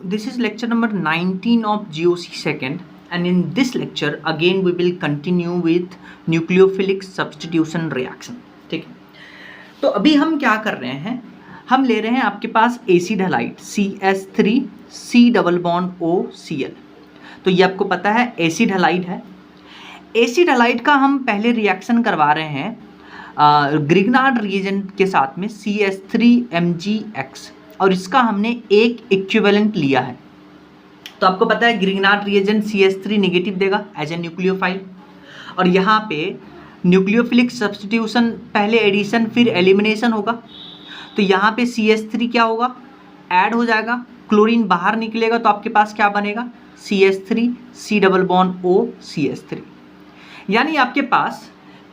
this is lecture number 19 of GOC second, and in this lecture again we will continue with nucleophilic substitution reaction. ठीक है, तो अभी हम क्या कर रहे हैं, हम ले रहे हैं आपके पास acid halide CH3 C double bond OCl. तो ये आपको पता है एसिड हैलाइड है. एसिड हैलाइड का हम पहले रिएक्शन करवा रहे हैं ग्रिग्नार्ड रिएजेंट के साथ में CH3MgX, और इसका हमने एक इक्विवेलेंट लिया है. तो आपको पता है ग्रिग्नार्ड रिएजेंट CH3 नेगेटिव देगा एज ए न्यूक्लियोफाइल, और यहाँ पे न्यूक्लियोफिलिक सब्स्टिट्यूशन पहले एडिशन फिर एलिमिनेशन होगा. तो यहाँ पे CH3 क्या होगा, ऐड हो जाएगा, क्लोरीन बाहर निकलेगा, तो आपके पास क्या बनेगा CH3 C double bond O CH3, यानी आपके पास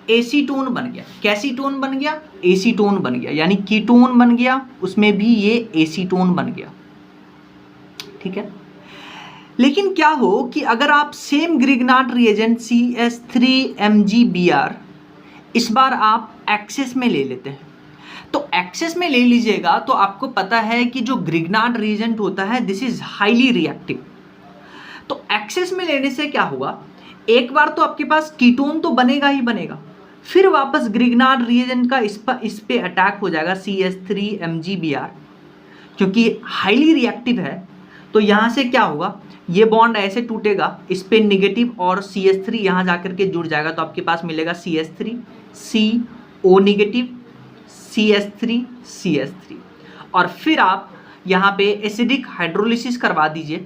एसीटोन बन गया. कैसीटोन बन गया, एसीटोन बन गया, यानी कीटोन बन गया, उसमें भी ये एसीटोन बन गया. ठीक है, लेकिन क्या हो कि अगर आप सेम ग्रिग्नार्ड रिएजेंट CH3MgBr इस बार आप एक्सेस में ले लेते हैं, तो एक्सेस में ले लीजिएगा तो आपको पता है कि जो ग्रिग्नार्ड रिएजेंट होता है दिस इज हाईली रिएक्टिव. तो एक्सेस में लेने से क्या होगा, एक बार तो आपके पास कीटोन तो बनेगा ही बनेगा, फिर वापस ग्रिग्नार्ड रिएजेंट का इस पे अटैक हो जाएगा CH3MgBr, क्योंकि हाईली रिएक्टिव है. तो यहाँ से क्या होगा, ये बॉन्ड ऐसे टूटेगा, इस पे निगेटिव और CH3 यहाँ जाकर के जुड़ जाएगा, तो आपके पास मिलेगा CH3 CO नेगेटिव CH3 और फिर आप यहाँ पे एसिडिक हाइड्रोलिसिस करवा दीजिए.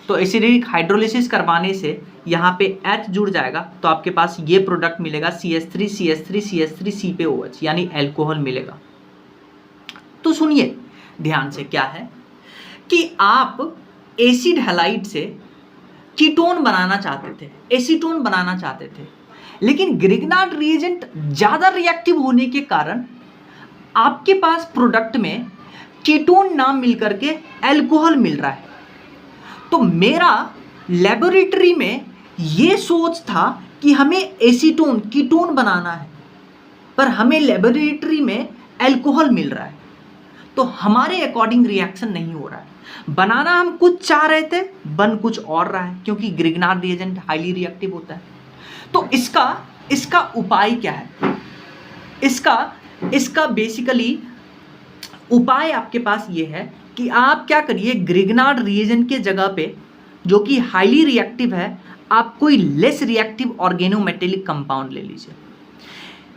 तो एसिडिक हाइड्रोलिसिस करवाने से यहाँ पे H जुड़ जाएगा, तो आपके पास ये प्रोडक्ट मिलेगा CH3 पे OH, यानी एल्कोहल मिलेगा. तो सुनिए ध्यान से, क्या है कि आप एसिड हैलाइड से कीटोन बनाना चाहते थे, एसीटोन बनाना चाहते थे, लेकिन ग्रिग्नार्ड रिएजेंट ज़्यादा रिएक्टिव होने के कारण आपके पास प्रोडक्ट में कीटोन ना मिल करके एल्कोहल मिल रहा है. तो मेरा लेबोरेटरी में ये सोच था कि हमें एसीटोन कीटोन बनाना है, पर हमें लेबोरेटरी में एल्कोहल मिल रहा है, तो हमारे अकॉर्डिंग रिएक्शन नहीं हो रहा है. बनाना हम कुछ चाह रहे थे, बन कुछ और रहा है, क्योंकि ग्रिग्नार्ड रिएजेंट हाईली रिएक्टिव होता है. तो इसका उपाय क्या है, इसका बेसिकली उपाय आपके पास ये है कि आप क्या करिए, ग्रिग्नार्ड रिएजेंट के जगह पे जो कि हाईली रिएक्टिव है, आप कोई लेस रिएक्टिव ऑर्गेनोमेटेलिक कंपाउंड ले लीजिए.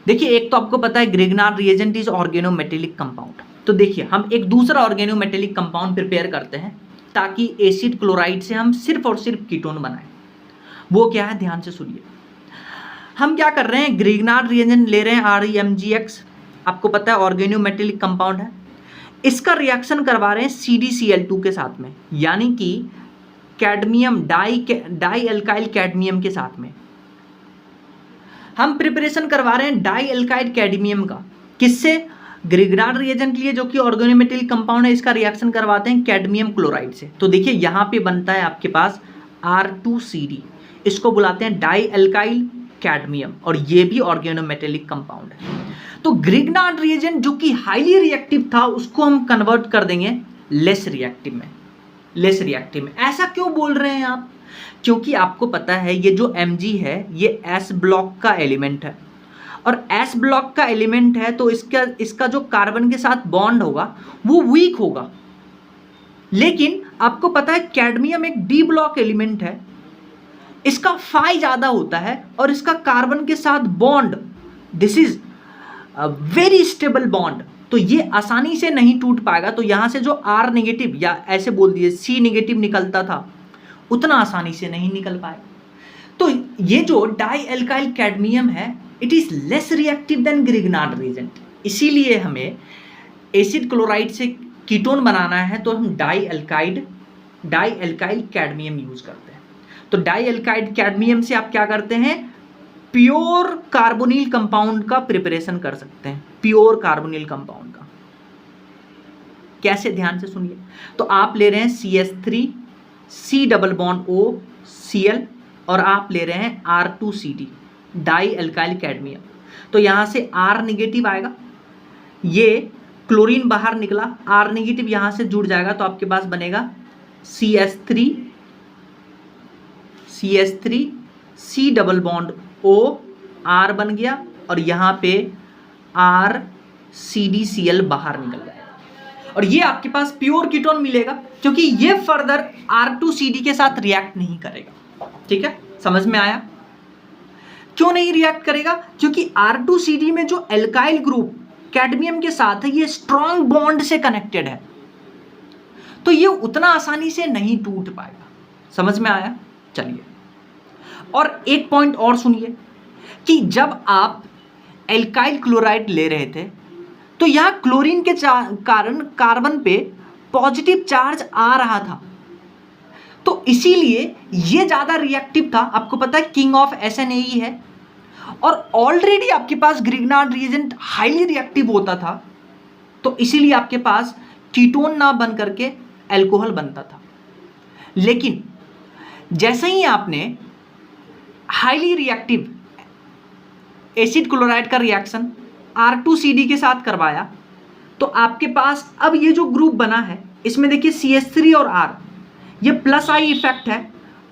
देखिए, एक तो आपको पता है Grignard reagent is organometallic compound. तो देखिए, हम एक दूसरा ऑर्गेनोमेटेलिक कंपाउंड प्रिपेयर करते हैं ताकि एसिड क्लोराइड से हम सिर्फ और सिर्फ कीटोन बनाएं. वो क्या है, ध्यान से सुनिए. हम क्या कर रहे हैं, ग्रिग्नार्ड रिएजेंट ले रहे हैं ReMgX, आपको पता है ऑर्गेनोमेटेलिक कंपाउंड है. इसका रिएक्शन करवा रहे हैं CdCl2 के साथ में, यानी कि कैडमियम डाई एल्काइल कैडमियम के साथ में हम प्रिपरेशन करवा रहे हैं डाई एल्काइल कैडमियम का. किससे, ग्रिग्नार्ड रिएजेंट लिए जो कि ऑर्गेनोमेटेलिक कंपाउंड है, इसका रिएक्शन करवाते हैं कैडमियम क्लोराइड से. तो देखिए यहाँ पे बनता है आपके पास R2CD, इसको बुलाते हैं डाई एल्काइल कैडमियम, और ये भी ऑर्गेनोमेटेलिक कंपाउंड है. तो ग्रिग्नार्ड रिएजेंट जो कि हाईली रिएक्टिव था, उसको हम कन्वर्ट कर देंगे लेस रिएक्टिव में. ऐसा क्यों बोल रहे हैं आप, क्योंकि आपको पता है ये जो Mg है ये S ब्लॉक का एलिमेंट है, और S ब्लॉक का एलिमेंट है तो इसका जो कार्बन के साथ बॉन्ड होगा वो वीक होगा. लेकिन आपको पता है कैडमियम एक D ब्लॉक एलिमेंट है, इसका फाई ज़्यादा होता है, और इसका कार्बन के साथ bond this is very stable bond, तो ये आसानी से नहीं टूट पाएगा. तो यहाँ से जो R नेगेटिव या ऐसे बोल दिए C नेगेटिव निकलता था, उतना आसानी से नहीं निकल पाएगा. तो ये जो डाई एल्काइल कैडमियम है, it is less reactive than Grignard reagent, इसीलिए हमें एसिड क्लोराइड से कीटोन बनाना है, तो हम डाई एल्काइल कैडमियम यूज करते हैं. तो डाई एल्काइल कैडमियम से आप क्या करते हैं, प्योर कार्बोनिल कंपाउंड का प्रिपरेशन कर सकते हैं. प्योर कार्बोनिल कंपाउंड का कैसे, ध्यान से सुनिए. तो आप ले रहे हैं CH3 C double bond OCl, और आप ले रहे हैं R2CD डाई एल्काइल कैडमियम. तो यहाँ से R नेगेटिव आएगा, ये क्लोरीन बाहर निकला, R नेगेटिव यहाँ से जुड़ जाएगा, तो आपके पास बनेगा CH3 C double bond O R बन गया और यहाँ पे RCdCl बाहर निकल गया और ये आपके पास प्योर कीटोन मिलेगा क्योंकि ये फर्दर R2CD के साथ रिएक्ट नहीं करेगा। ठीक है, समझ में आया? क्यों नहीं रिएक्ट करेगा? क्योंकि R2CD में जो एल्काइल ग्रुप कैडमियम के साथ है ये स्ट्रॉन्ग बॉन्ड से कनेक्टेड है, तो ये उतना आसानी से नहीं टूट पाएगा। समझ में आया? चलिए, और एक पॉइंट और सुनिए कि जब आप एल्काइल क्लोराइड ले रहे थे तो यहां क्लोरीन के कारण कार्बन पे पॉजिटिव चार्ज आ रहा था, तो इसीलिए ये ज्यादा रिएक्टिव था। आपको पता है किंग ऑफ SNAE है और ऑलरेडी आपके पास ग्रिग्नार्ड रिएजेंट हाईली रिएक्टिव होता था, तो इसीलिए आपके पास कीटोन ना बन करके अल्कोहल बनता था। लेकिन जैसे ही आपने हाईली रिएक्टिव एसिड क्लोराइड का रिएक्शन R2CD के साथ करवाया तो आपके पास अब ये जो ग्रुप बना है इसमें देखिए CH3 और R, ये प्लस आई इफेक्ट है,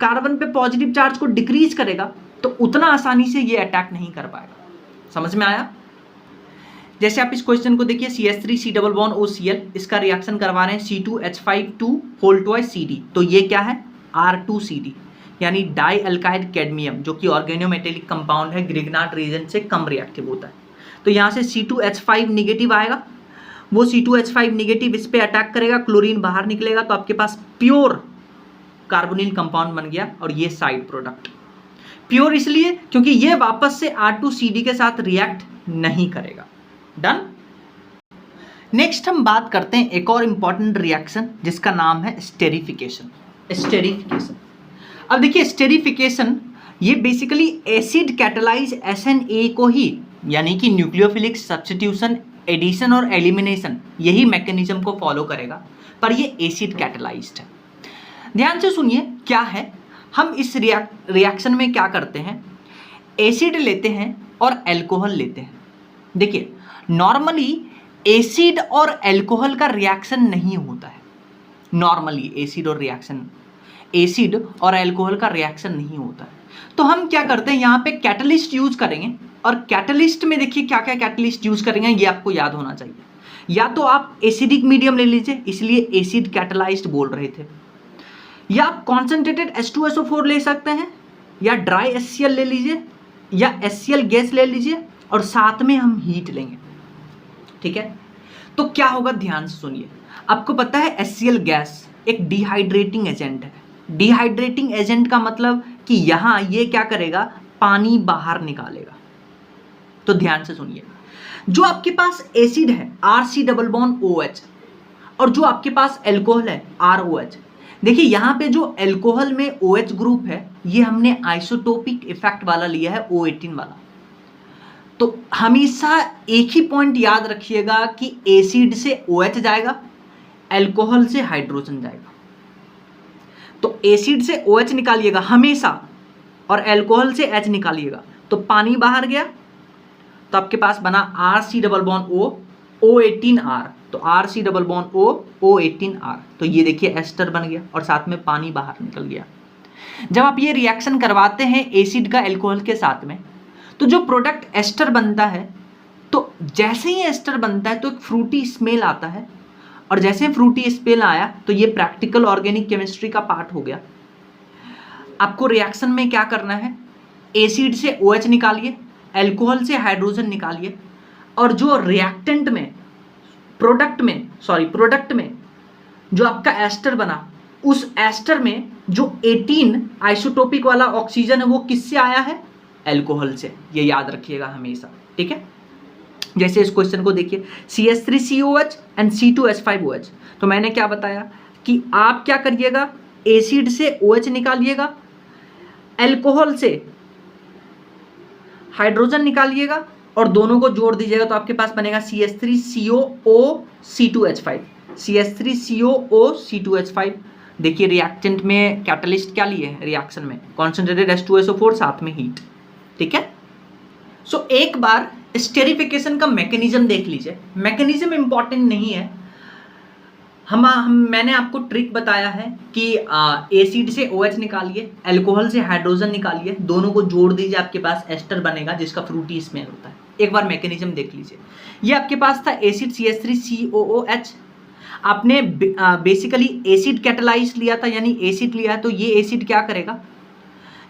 कार्बन पे पॉजिटिव चार्ज को डिक्रीज करेगा, तो उतना आसानी से ये अटैक नहीं कर पाएगा। समझ में आया? जैसे आप इस क्वेश्चन को देखिए, CH3 C double bond OCl, इसका रिएक्शन करवा रहे हैं C2H5 होल ट्वाइस CD, तो ये क्या है? R2CD यानी डाई अल्काइल कैडमियम, जो कि ऑर्गेनोमेटेलिक कंपाउंड है, ग्रिग्नार्ड रिएजेंट से कम रिएक्टिव होता है। तो यहाँ से C2H5 निगेटिव आएगा, वो C2H5 निगेटिव इस पे अटैक करेगा, क्लोरीन बाहर निकलेगा, तो आपके पास प्योर कार्बोनिल कंपाउंड बन गया। और ये साइड प्रोडक्ट प्योर इसलिए क्योंकि ये वापस से R2CD के साथ रिएक्ट नहीं करेगा। डन। नेक्स्ट हम बात करते हैं एक और इंपॉर्टेंट रिएक्शन जिसका नाम है स्टेरिफिकेशन। स्टेरिफिकेशन, अब देखिए स्टेरिफिकेशन ये बेसिकली एसिड कैटलाइज SNA को ही, यानी कि न्यूक्लियोफिलिक सब्स्टिट्यूशन, एडिशन और एलिमिनेशन, यही मैकेनिज्म को फॉलो करेगा, पर ये एसिड कैटलाइज्ड है। ध्यान से सुनिए क्या है। हम इस रिएक्शन में क्या करते हैं, एसिड लेते हैं और अल्कोहल लेते हैं। देखिए नॉर्मली एसिड और अल्कोहल का रिएक्शन नहीं होता है, नॉर्मली एसिड और अल्कोहल का रिएक्शन नहीं होता है। तो हम क्या करते हैं, यहाँ पे कैटलिस्ट यूज करेंगे, और कैटलिस्ट में देखिए क्या क्या कैटलिस्ट यूज करेंगे ये आपको याद होना चाहिए। या तो आप एसिडिक मीडियम ले लीजिए, इसलिए एसिड कैटलाइज्ड बोल रहे थे, या आप कॉन्सेंट्रेटेड H2SO4 ले सकते हैं, या ड्राई HCl ले लीजिए, या HCl गैस ले लीजिए, और साथ में हम हीट लेंगे। ठीक है, तो क्या होगा ध्यान से सुनिए। आपको पता है HCl गैस एक डिहाइड्रेटिंग एजेंट है। डिहाइड्रेटिंग एजेंट का मतलब कि यहां ये क्या करेगा, पानी बाहर निकालेगा। तो ध्यान से सुनिए, जो आपके पास एसिड है RC डबल बॉन्ड OH, और जो आपके पास अल्कोहल है ROH, देखिए यहां पे जो अल्कोहल में OH ग्रुप है ये हमने आइसोटोपिक इफेक्ट वाला लिया है, O18 वाला। तो हमेशा एक ही पॉइंट याद रखिएगा कि एसिड से OH जाएगा, अल्कोहल से हाइड्रोजन जाएगा। तो एसिड से OH निकालिएगा हमेशा और अल्कोहल से H निकालिएगा, तो पानी बाहर गया, तो आपके पास बना RC double bond O O18R, तो RC double bond O O18R, तो ये देखिए एस्टर बन गया और साथ में पानी बाहर निकल गया। जब आप ये रिएक्शन करवाते हैं एसिड का अल्कोहल के साथ में, तो जो प्रोडक्ट एस्टर बनता है, तो जैसे ही एस्टर बनता है तो एक फ्रूटी स्मेल आता है, और जैसे फ्रूटी स्मेल आया तो ये प्रैक्टिकल ऑर्गेनिक केमिस्ट्री का पार्ट हो गया। आपको रिएक्शन में क्या करना है, एसिड से OH निकालिए, अल्कोहल से हाइड्रोजन निकालिए, और जो रिएक्टेंट में प्रोडक्ट में जो आपका एस्टर बना, उस एस्टर में जो 18 आइसोटोपिक वाला ऑक्सीजन है वो किससे आया है, अल्कोहल से। ये याद रखिएगा हमेशा। ठीक है, जैसे इस क्वेश्चन को देखिए, CH3COH एंड C2H5OH, तो मैंने क्या बताया कि आप क्या करिएगा, एसिड से OH निकालिएगा, अल्कोहल से हाइड्रोजन निकालिएगा और दोनों को जोड़ दीजिएगा, तो आपके पास बनेगा CH3COO C2H5। देखिए रिएक्टेंट में कैटलिस्ट क्या लिए है, रिएक्शन में कॉन्सेंट्रेटेड H2SO4 साथ में हीट। ठीक है, सो एक बार स्टेरिफिकेशन का मैकेनिज्म देख लीजिए। मैकेनिज्म इंपॉर्टेंट नहीं है, मैंने आपको ट्रिक बताया है कि एसिड से OH निकालिए, अल्कोहल से हाइड्रोजन निकालिए, दोनों को जोड़ दीजिए, आपके पास एस्टर बनेगा जिसका फ्रूटी स्मेल होता है। एक बार मैकेनिज्म देख लीजिए। ये आपके पास था एसिड CH3COOH। आपने बेसिकली एसिड कैटेलाइज लिया था, यानी एसिड लिया है, तो ये एसिड क्या करेगा,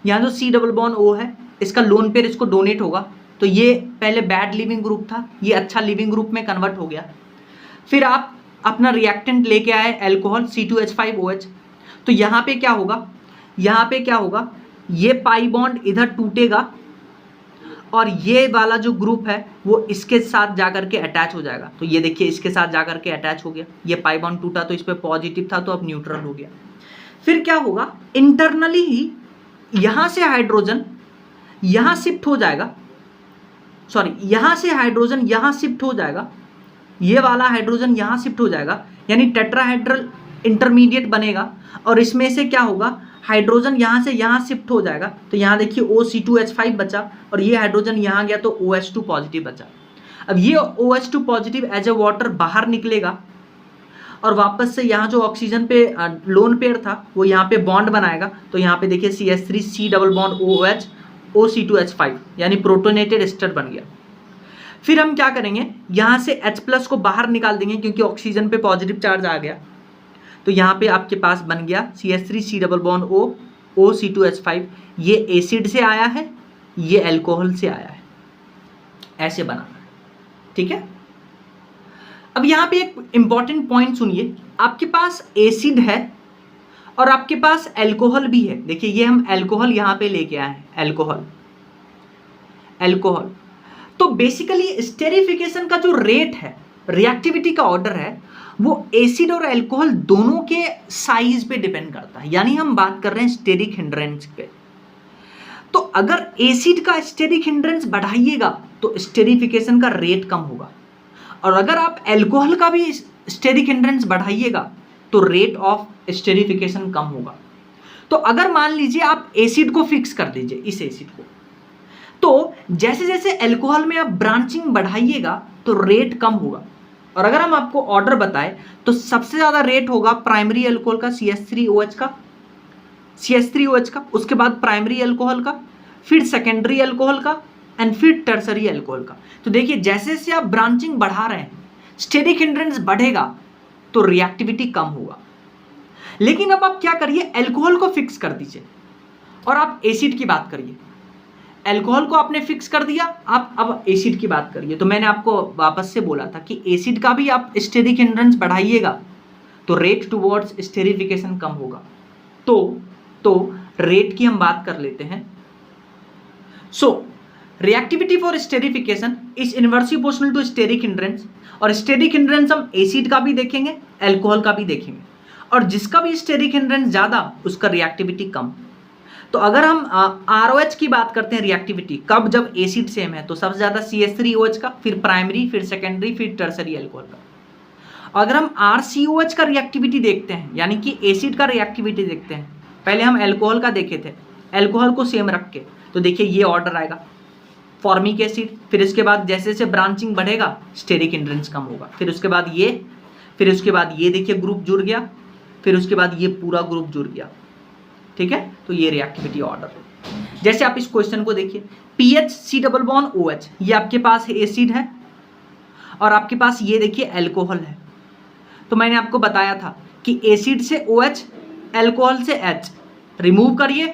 यहाँ जो C डबल बॉन्ड O है इसका लोन पेयर इसको डोनेट होगा, तो ये पहले बैड लिविंग ग्रुप था, ये अच्छा लिविंग ग्रुप में कन्वर्ट हो गया। फिर आप अपना रिएक्टेंट लेके आए अल्कोहल C2H5OH, तो यहाँ पे क्या होगा, यहाँ पे क्या होगा, ये पाई बॉन्ड इधर टूटेगा और ये वाला जो ग्रुप है वो इसके साथ जाकर के अटैच हो जाएगा। तो ये देखिए इसके साथ जाकर के अटैच हो गया, ये पाई बॉन्ड टूटा तो इस पे पॉजिटिव था तो अब न्यूट्रल हो गया। फिर क्या होगा, इंटरनली ही यहाँ से हाइड्रोजन यहाँ शिफ्ट हो जाएगा, सॉरी यहाँ से हाइड्रोजन यहाँ शिफ्ट हो जाएगा, ये वाला हाइड्रोजन यहाँ शिफ्ट हो जाएगा, यानी टेट्राहेड्रल इंटरमीडिएट बनेगा और इसमें से क्या होगा, हाइड्रोजन यहाँ से यहाँ शिफ्ट हो जाएगा। तो यहाँ देखिए OC2H5 बचा और ये हाइड्रोजन यहाँ गया तो OH2 पॉजिटिव बचा। अब ये OH2 positive as a water बाहर निकलेगा और वापस से यहाँ जो ऑक्सीजन पे लोन पेयर था वो यहाँ पे बॉन्ड बनाएगा। तो यहाँ पे देखिए CH3C double bond OH OC2H5 यानी प्रोटोनेटेड एस्टर बन गया। फिर हम क्या करेंगे, यहाँ से H+ को बाहर निकाल देंगे क्योंकि ऑक्सीजन पे पॉजिटिव चार्ज आ गया। तो यहाँ पे आपके पास बन गया CH3C double bond O OC2H5। ये एसिड से आया है, ये अल्कोहल से आया है, ऐसे बना, ठीक है। अब यहाँ पे एक इंपॉर्टेंट पॉइंट सुनिए, आपके पास एसिड है और आपके पास अल्कोहल भी है। देखिए ये हम अल्कोहल यहाँ पे लेके आए हैं, अल्कोहल। तो बेसिकली स्टेरिफिकेशन का जो रेट है, रिएक्टिविटी का ऑर्डर है, वो एसिड और अल्कोहल दोनों के साइज पे डिपेंड करता है। यानी हम बात कर रहे हैं स्टेरिक हिंड्रेंस पे। तो अगर एसिड का स्टेरिक हिंड्रेंस बढ़ाइएगा तो स्टेरिफिकेशन का रेट कम होगा, और अगर आप अल्कोहल का भी स्टेरिक हिंड्रेंस बढ़ाइएगा तो रेट ऑफ स्टेरिफिकेशन कम होगा। तो अगर मान लीजिए आप एसिड को फिक्स कर दीजिए, इस एसिड को, तो जैसे जैसे अल्कोहल में आप ब्रांचिंग बढ़ाइएगा तो रेट कम होगा। और अगर हम आपको ऑर्डर बताएं तो सबसे ज़्यादा रेट होगा प्राइमरी अल्कोहल का CH3OH का, उसके बाद प्राइमरी अल्कोहल का, फिर सेकेंडरी अल्कोहल का एंड फिर टर्सरी अल्कोहल का। तो देखिए जैसे जैसे आप ब्रांचिंग बढ़ा रहे हैं, स्टेरिक हिंड्रेंस बढ़ेगा तो रिएक्टिविटी कम होगा। लेकिन अब आप क्या करिए, अल्कोहल को फिक्स कर दीजिए और आप एसिड की बात करिए। अल्कोहल को आपने फिक्स कर दिया, आप अब एसिड की बात करिए। तो मैंने आपको वापस से बोला था कि एसिड का भी आप स्टेरिक हिंड्रेंस बढ़ाइएगा तो रेट टुवर्ड्स स्टेरिफिकेशन कम होगा। तो रेट की हम बात कर लेते हैं। So reactivity for esterification is inversely proportional to steric hindrance, और स्टेरिक हिंड्रेंस हम एसिड का भी देखेंगे, अल्कोहल का भी देखेंगे, और जिसका भी स्टेरिक हिंड्रेंस ज़्यादा उसका रिएक्टिविटी कम। तो अगर हम ROH की बात करते हैं रिएक्टिविटी, कब, जब एसिड सेम है, तो सबसे ज़्यादा CH3OH का, फिर प्राइमरी, फिर सेकेंडरी, फिर टर्सरी अल्कोहल का। अगर हम RCOH का रिएक्टिविटी देखते हैं, यानी कि एसिड का रिएक्टिविटी देखते हैं, पहले हम अल्कोहल का देखे थे, अल्कोहल को सेम रख के, तो देखिए ये ऑर्डर आएगा, फॉर्मिक एसिड, फिर इसके बाद जैसे जैसे ब्रांचिंग बढ़ेगा स्टेरिक हिंड्रेंस कम होगा, फिर उसके बाद ये, फिर उसके बाद ये देखिए ग्रुप जुड़ गया, फिर उसके बाद ये पूरा ग्रुप जुड़ गया, ठीक है। तो ये रिएक्टिविटी ऑर्डर। जैसे आप इस क्वेश्चन को देखिए, PHC डबल बॉन्ड OH, ये आपके पास एसिड है और आपके पास ये देखिए अल्कोहल है। तो मैंने आपको बताया था कि एसिड से OH, अल्कोहल से H रिमूव करिए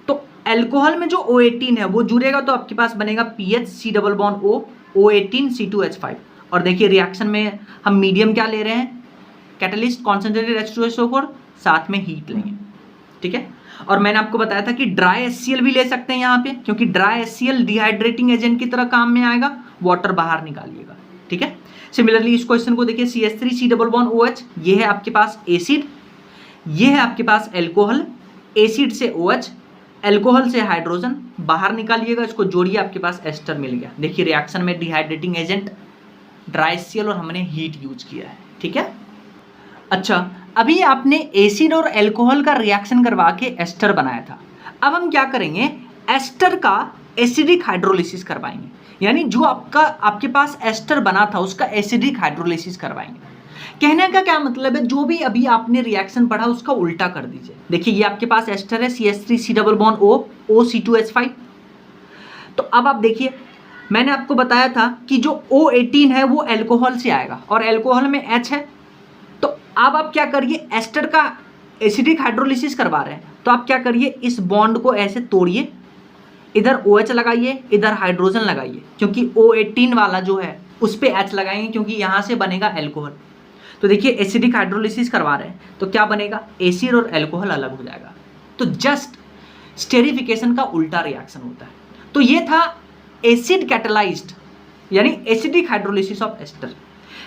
तो अल्कोहल में जो O18 है वो जुड़ेगा, तो आपके पास बनेगा PHC double bond O O18C2H5। और देखिए रिएक्शन में हम मीडियम क्या ले रहे हैं, कैटलिस्ट कॉन्सेंट्रेटेड H2SO4, साथ में हीट लेंगे, ठीक है। और मैंने आपको बताया था कि ड्राई HCl भी ले सकते हैं यहाँ पे, क्योंकि ड्राई HCl डिहाइड्रेटिंग एजेंट की तरह काम में आएगा, वाटर बाहर निकालिएगा, ठीक है। सिमिलरली इस क्वेश्चन को देखिए, CH3C डबल बॉन्ड OH, ये है आपके पास एसिड, ये है आपके पास अल्कोहल, एसिड से OH, अल्कोहल से हाइड्रोजन बाहर निकालिएगा, इसको जोड़िए, आपके पास एस्टर मिल गया। देखिए रिएक्शन में डिहाइड्रेटिंग एजेंट ड्राई HCl और हमने हीट यूज किया है, ठीक है। अच्छा, अभी आपने एसिड और अल्कोहल का रिएक्शन करवा के एस्टर बनाया था। अब हम क्या करेंगे, एस्टर का एसिडिक हाइड्रोलिसिस करवाएंगे, यानी जो आपके पास एस्टर बना था उसका एसिडिक हाइड्रोलिसिस करवाएंगे। कहने का क्या मतलब है, जो भी अभी आपने रिएक्शन पढ़ा उसका उल्टा कर दीजिए। देखिए ये आपके पास एस्टर है CH3 C double bond O O C2H5। तो अब आप देखिए मैंने आपको बताया था कि जो O18 है वो एल्कोहल से आएगा और एल्कोहल में H है। तो अब आप क्या करिए, एस्टर का एसिडिक हाइड्रोलिसिस करवा रहे हैं तो आप क्या करिए, इस बॉन्ड को ऐसे तोड़िए, इधर OH लगाइए, इधर हाइड्रोजन लगाइए, क्योंकि O18 वाला जो है उस पर H लगाएंगे क्योंकि यहाँ से बनेगा एल्कोहल। तो देखिए एसिडिक हाइड्रोलिसिस करवा रहे हैं तो क्या बनेगा, एसिड और एल्कोहल अलग हो जाएगा। तो जस्ट स्टेरिफिकेशन का उल्टा रिएक्शन होता है। तो ये था एसिड कैटेलाइज्ड यानी एसिडिक हाइड्रोलिसिस ऑफ एस्टर।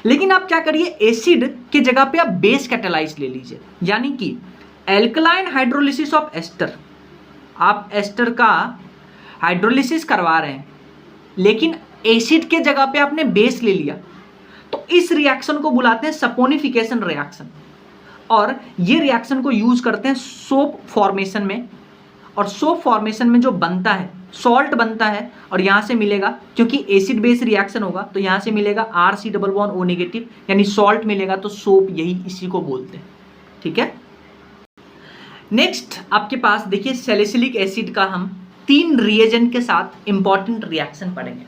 लेकिन आप क्या करिए, एसिड के जगह पे आप बेस कैटेलाइज्ड ले लीजिए, यानी कि एल्कलाइन हाइड्रोलिसिस ऑफ एस्टर। आप एस्टर का हाइड्रोलिसिस करवा रहे हैं लेकिन एसिड के जगह पे आपने बेस ले लिया, तो इस रिएक्शन को बुलाते हैं सपोनिफिकेशन रिएक्शन। और ये रिएक्शन को यूज करते हैं सोप फॉर्मेशन में, और सोप फॉर्मेशन में जो बनता है सॉल्ट बनता है, और यहाँ से मिलेगा, क्योंकि एसिड बेस रिएक्शन होगा तो यहाँ से मिलेगा RC double bond O negative यानी सॉल्ट मिलेगा, तो सोप यही इसी को बोलते हैं। ठीक है, नेक्स्ट आपके पास देखिए सैलिसिलिक एसिड का हम 3 रिएजेंट के साथ इंपॉर्टेंट रिएक्शन पढ़ेंगे।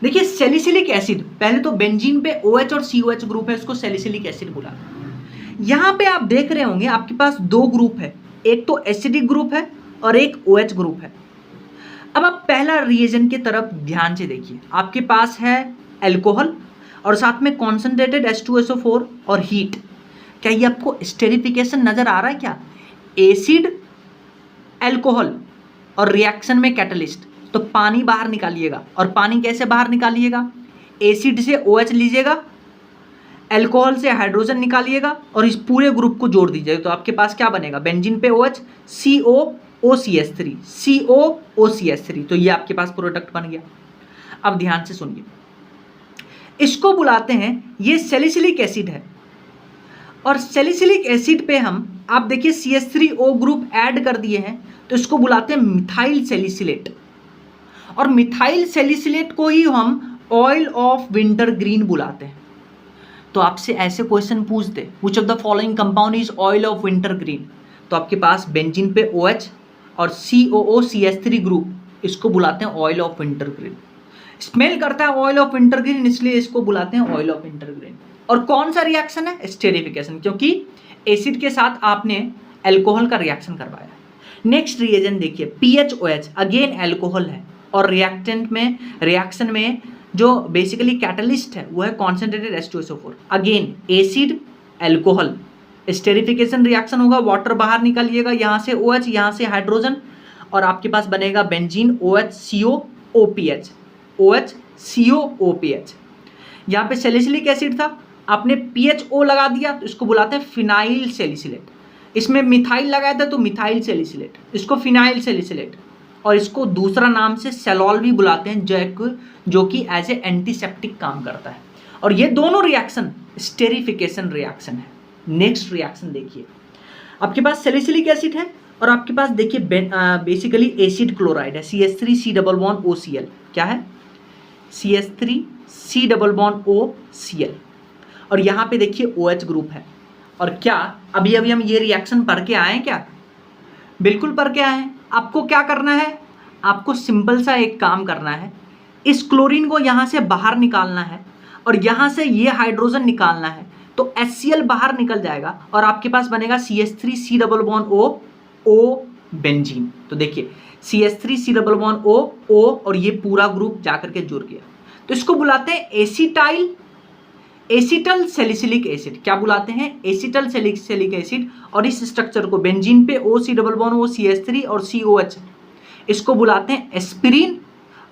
देखिए सैलिसिलिक एसिड, पहले तो बेंजीन पे OH और COH ग्रुप है, उसको सैलिसिलिक एसिड बोला। यहाँ पे आप देख रहे होंगे आपके पास 2 ग्रुप है, एक तो एसिडिक ग्रुप है और एक OH ग्रुप है। अब आप पहला रिएजेंट की तरफ ध्यान से देखिए, आपके पास है एल्कोहल और साथ में कॉन्सेंट्रेटेड H2SO4 और हीट। क्या ये आपको स्टेरिफिकेशन नजर आ रहा है क्या? एसिड एल्कोहल और रिएक्शन में कैटलिस्ट, तो पानी बाहर निकालिएगा, और पानी कैसे बाहर निकालिएगा, एसिड से OH लीजिएगा, एल्कोहल से हाइड्रोजन निकालिएगा और इस पूरे ग्रुप को जोड़ दीजिएगा, तो आपके पास क्या बनेगा, बेंजीन पे OH COOCH3 COOCH3, तो ये आपके पास प्रोडक्ट बन गया। अब ध्यान से सुनिए, इसको बुलाते हैं, ये सैलिसिलिक एसिड है, और सैलिसिलिक एसिड पे हम आप देखिए CH3O ग्रुप ऐड कर दिए हैं, तो इसको बुलाते हैं मिथाइल सैलिसिलेट, और मिथाइल सैलिसिलेट को ही हम ऑयल ऑफ विंटर ग्रीन बुलाते हैं। तो आपसे ऐसे क्वेश्चन पूछ दे, which of the following compound is oil of wintergreen, तो आपके पास बेंजीन पे OH और COOCH3 ग्रुप, इसको बुलाते हैं oil of winter green. Smell करता है ऑयल ऑफ विंटर ग्रीन, इसलिए इसको बुलाते हैं ऑयल ऑफ विंटर ग्रीन। और कौन सा रिएक्शन है, स्टेरिफिकेशन, क्योंकि एसिड के साथ आपने एल्कोहल का रिएक्शन करवाया। नेक्स्ट रिएजेंट देखिए PHOH, अगेन एल्कोहल है, और रिएक्टेंट में रिएक्शन में जो बेसिकली कैटलिस्ट है वो है concentrated H2SO4, again acid alcohol, esterification reaction होगा, वाटर बाहर निकालिएगा, यहाँ से OH, यहाँ से हाइड्रोजन, और आपके पास बनेगा बेंजीन OHCOOPH OHCOOPH। यहाँ पे सैलिसिलिक एसिड था, आपने PHO लगा दिया तो इसको बुलाते हैं फिनाइल सैलिसिलेट। इसमें मिथाइल लगाया था तो मिथाइल सैलिसिलेट, इसको फिनाइल सैलिसिलेट, और इसको दूसरा नाम से सेलॉल भी बुलाते हैं, जो कि एज ए एंटीसेप्टिक काम करता है। और ये दोनों रिएक्शन स्टेरिफिकेशन रिएक्शन है। नेक्स्ट रिएक्शन देखिए, आपके पास सैलिसिलिक एसिड है और आपके पास देखिए बेसिकली एसिड क्लोराइड है, CH3C डबल बॉन्ड OCl, क्या है CH3C डबल बॉन्ड OCl, और यहाँ पे देखिए OH ग्रुप है। और क्या अभी हम ये रिएक्शन पढ़ के आए हैं क्या? बिल्कुल पढ़ के आए हैं। आपको क्या करना है, आपको सिंपल सा एक काम करना है, इस क्लोरीन को यहाँ से बाहर निकालना है और यहाँ से ये हाइड्रोजन निकालना है, तो HCl बाहर निकल जाएगा और आपके पास बनेगा CH3C double bond O benzene. तो देखिए CH3C डबल बॉन्ड O और ये पूरा ग्रुप जाकर के जुड़ गया, तो इसको बुलाते हैं एसिटल सैलिसिलिक एसिड। क्या बुलाते हैं, एसिटल सैलिसिलिक एसिड। और इस स्ट्रक्चर को बेंजीन पे OC double bond O CH3 और COH, इसको बुलाते हैं एस्पिरिन,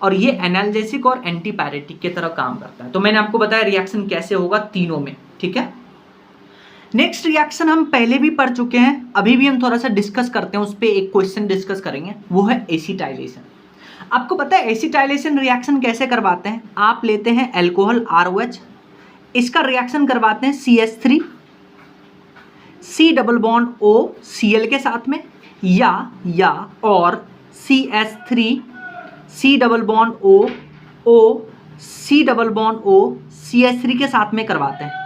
और ये एनाल्जेसिक और एंटीपायरेटिक की तरह काम करता है। तो मैंने आपको बताया रिएक्शन कैसे होगा तीनों में, ठीक है। नेक्स्ट रिएक्शन हम पहले भी पढ़ चुके हैं, अभी भी हम थोड़ा सा डिस्कस करते हैं, उस पर एक क्वेश्चन डिस्कस करेंगे, वो है एसिटाइलेशन। आपको पता है एसिटाइलेशन रिएक्शन कैसे करवाते हैं? आप लेते हैं एल्कोहल ROH, इसका रिएक्शन करवाते हैं CH3 C double bond O Cl के साथ में, या और CH3 C double bond O C double bond O CH3 के साथ में करवाते हैं।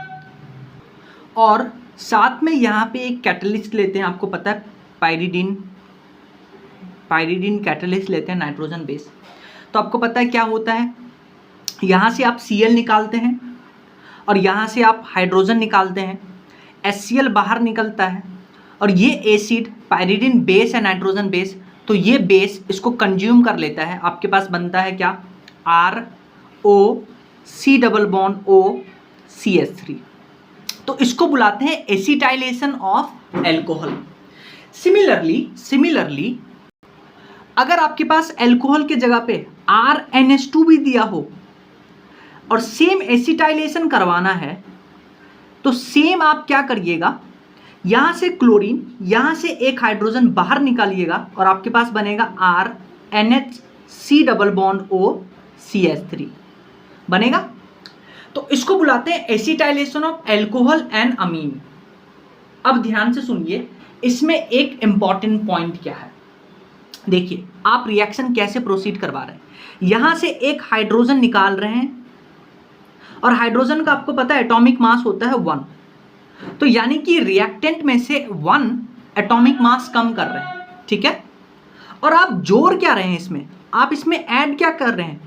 और साथ में यहाँ पे एक कैटलिस्ट लेते हैं, आपको पता है पायरिडीन कैटलिस्ट लेते हैं नाइट्रोजन बेस। तो आपको पता है क्या होता है, यहाँ से आप Cl निकालते हैं और यहाँ से आप हाइड्रोजन निकालते हैं, HCl बाहर निकलता है और ये एसिड पायरिडीन बेस है नाइट्रोजन बेस, तो ये बेस इसको कंज्यूम कर लेता है, आपके पास बनता है क्या ROC डबल बॉन्ड OCH3। तो इसको बुलाते हैं एसिटाइलेशन ऑफ एल्कोहल। सिमिलरली अगर आपके पास एल्कोहल के जगह पे RNH2 भी दिया हो और सेम एसिटाइलेशन करवाना है, तो सेम आप क्या करिएगा, यहाँ से क्लोरीन, यहाँ से एक हाइड्रोजन बाहर निकालिएगा और आपके पास बनेगा RNH3 डबल बॉन्ड OCH3 बनेगा। तो इसको बुलाते हैं एसिटाइलेशन ऑफ एल्कोहल एंड अमीन। अब ध्यान से सुनिए, इसमें एक इंपॉर्टेंट पॉइंट क्या है, देखिए आप रिएक्शन कैसे प्रोसीड करवा रहे हैं। यहां से एक हाइड्रोजन निकाल रहे हैं और हाइड्रोजन का आपको पता है एटॉमिक मास होता है 1, तो यानी कि रिएक्टेंट में से 1 एटॉमिक मास कम कर रहे हैं, ठीक है। और आप जोड़ क्या रहे हैं इसमें, आप इसमें ऐड क्या कर रहे हैं,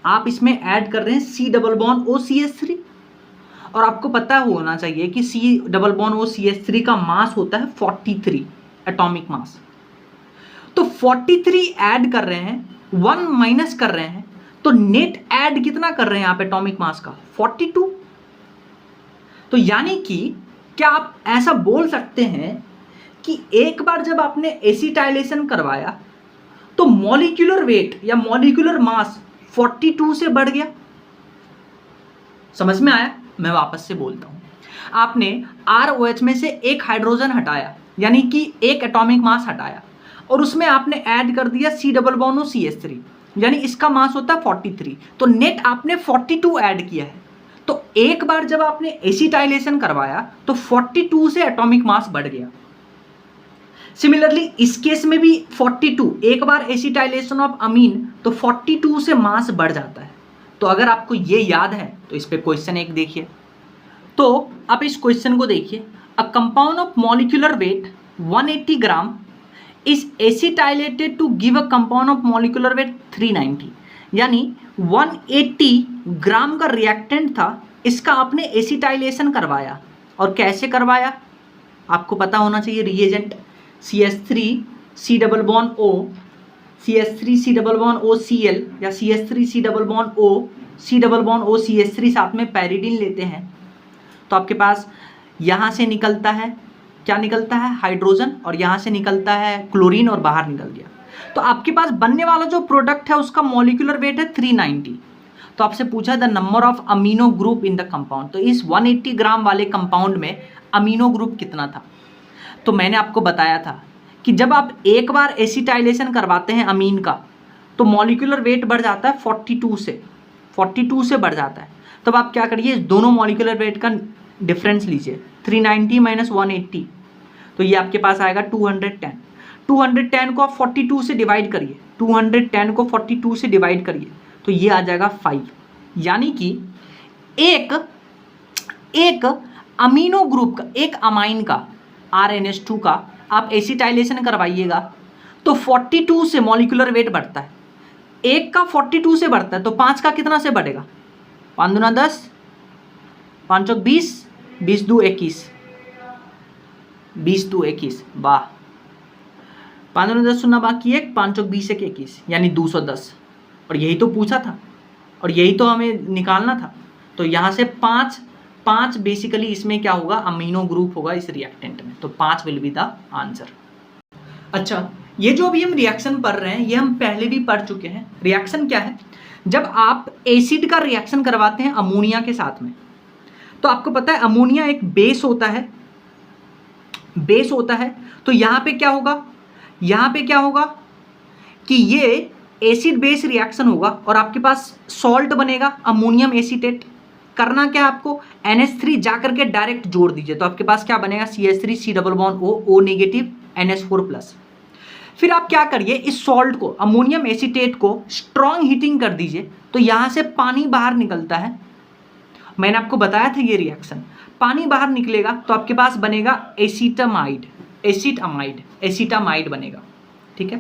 आप इसमें ऐड कर रहे हैं C डबल बॉन्ड OCH3। और आपको पता होना चाहिए कि C डबल बॉन्ड OCH3 का मास होता है 43 एटॉमिक मास। तो 43 ऐड कर रहे हैं, 1 माइनस कर रहे हैं, तो नेट ऐड कितना कर रहे हैं आप एटॉमिक मास का 42। तो यानी कि क्या आप ऐसा बोल सकते हैं कि एक बार जब आपने एसिटाइलेशन करवाया तो मॉलिक्यूलर वेट या मॉलिक्यूलर मास 42 से बढ़ गया। समझ में आया? मैं वापस से बोलता हूं, आपने ROH में से एक हाइड्रोजन हटाया, यानी कि एक एटॉमिक मास हटाया, और उसमें आपने ऐड कर दिया C डबल बॉन्ड OCH3, यानी इसका मास होता है 43, तो नेट आपने 42 ऐड किया है। तो एक बार जब आपने एसिटाइलेशन करवाया तो 42 से एटॉमिक मास बढ़ गया। सिमिलरली इस केस में भी 42, एक बार एसिटाइलेशन ऑफ अमीन तो 42 से मास बढ़ जाता है। तो अगर आपको ये याद है तो इस पे क्वेश्चन एक देखिए। तो आप इस क्वेश्चन को देखिए, a compound of molecular weight 180 gram is acetylated to give a compound of molecular weight 390, यानी 180 ग्राम का रिएक्टेंट था, इसका आपने एसिटाइलेशन करवाया। और कैसे करवाया आपको पता होना चाहिए, reagent CH3 C double bond O, CH3 C double bond OCl या CH3 C double bond O C double bond OCH3, साथ में पैरिडीन लेते हैं। तो आपके पास यहाँ से निकलता है, क्या निकलता है, हाइड्रोजन, और यहाँ से निकलता है क्लोरीन और बाहर निकल गया। तो आपके पास बनने वाला जो प्रोडक्ट है उसका मॉलिक्यूलर वेट है 390। तो आपसे पूछा the number of amino group in the compound, तो इस 180 ग्राम वाले कंपाउंड में अमीनो ग्रुप कितना था। तो मैंने आपको बताया था कि जब आप एक बार एसिटाइलेशन करवाते हैं अमीन का तो मॉलिक्यूलर वेट बढ़ जाता है 42 से बढ़ जाता है। तब आप क्या करिए, दोनों मॉलिक्यूलर वेट का डिफरेंस लीजिए, 390 माइनस 180, तो ये आपके पास आएगा 210। 210 को आप 42 से डिवाइड करिए, 210 को 42 से डिवाइड करिए, तो ये आ जाएगा 5। यानी कि एक अमीनो ग्रुप का, एक अमाइन का RNH2 का आप एसिटाइलेशन करवाइएगा तो 42 से मॉलिक्यूलर वेट बढ़ता है, एक का 42 से बढ़ता है, तो 5 का कितना से बढ़ेगा, 5 दूना 10, 5 चौक 20, 20 दू 21, 20 दू 21, वाह, 5 दूना 10 शून्य बाकी 1, 5 चौक 20 1 21, यानी 210। और यही तो पूछा था और यही तो हमें निकालना था। तो यहाँ से 5 बेसिकली इसमें क्या होगा, अमीनो ग्रुप होगा इस रिएक्टेंट में, तो 5 विल बी द आंसर। अच्छा, ये जो अभी हम रिएक्शन पढ़ रहे हैं ये हम पहले भी पढ़ चुके हैं। रिएक्शन क्या है, जब आप एसिड का रिएक्शन करवाते हैं अमोनिया के साथ में, तो आपको पता है अमोनिया एक बेस होता है, तो यहाँ पे क्या होगा कि ये एसिड बेस रिएक्शन होगा और आपके पास सॉल्ट बनेगा अमोनियम एसीटेट। करना क्या आपको, NH3 जा करके डायरेक्ट जोड़ दीजिए, तो आपके पास क्या बनेगा, CH3 C double bond O negative NH4 plus. फिर आप क्या करिए, इस सॉल्ट को, अमोनियम एसीटेट को स्ट्रॉन्ग हीटिंग कर दीजिए, तो यहाँ से पानी बाहर निकलता है। मैंने आपको बताया था ये रिएक्शन, पानी बाहर निकलेगा तो आपके पास बनेगा एसीटामाइड, एसीटामाइड बनेगा। ठीक है,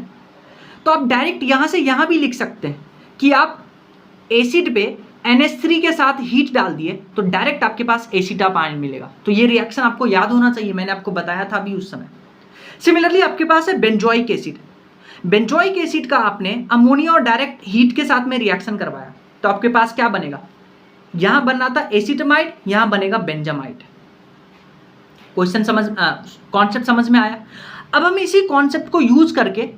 तो आप डायरेक्ट यहाँ से यहाँ भी लिख सकते हैं कि आप एसिड पे NH3 के साथ हीट डाल दिए तो डायरेक्ट आपके पास एसीटामाइड मिलेगा। तो ये रिएक्शन आपको याद होना चाहिए, मैंने आपको बताया था अभी उस समय। सिमिलरली आपके पास है बेंजोइक एसिड। बेंजोइक एसिड का आपने अमोनिया और डायरेक्ट हीट के साथ में रिएक्शन करवाया तो आपके पास क्या बनेगा, यहां बनना था एसीटामाइड, यहां बनेगा बेंजामाइड। क्वेश्चन कॉन्सेप्ट समझ में आया। अब हम इसी कॉन्सेप्ट को यूज करके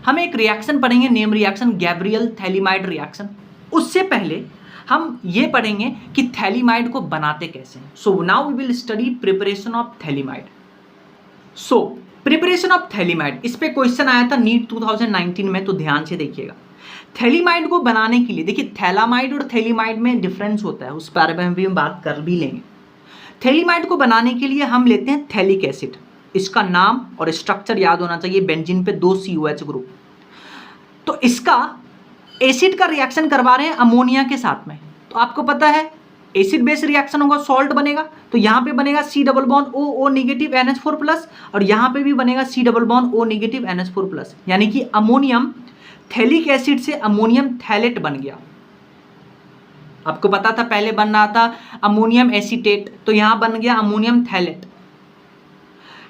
हम एक रिएक्शन पढ़ेंगे, name reaction Gabriel phthalimide reaction. उससे पहले हम ये पढ़ेंगे कि थैलीमाइड को बनाते कैसे हैं। So now we will study preparation of thalidomide. So preparation of thalidomide, इस पे क्वेश्चन आया था नीट 2019 में, तो ध्यान से देखिएगा। थैलीमाइड को बनाने के लिए देखिए, थैलामाइड और थैलीमाइड में डिफरेंस होता है, उस बारे में भी हम बात कर भी लेंगे। थैलीमाइड को बनाने के लिए हम लेते हैं थैलिक एसिड। इसका नाम और स्ट्रक्चर याद होना चाहिए, बेंजीन पे 2 COH ग्रुप। तो इसका एसिड का रिएक्शन करवा रहे हैं अमोनिया के साथ में, तो आपको पता है एसिड बेस रिएक्शन होगा, सॉल्ट बनेगा, तो यहाँ पे बनेगा C double bond O negative NH4 plus, और यहाँ पे भी बनेगा C double bond O negative NH4 plus, यानी कि अमोनियम थैलिक एसिड से अमोनियम थैलेट बन गया। आपको पता था पहले बन रहा था अमोनियम एसीटेट, तो यहाँ बन गया अमोनियम थैलेट।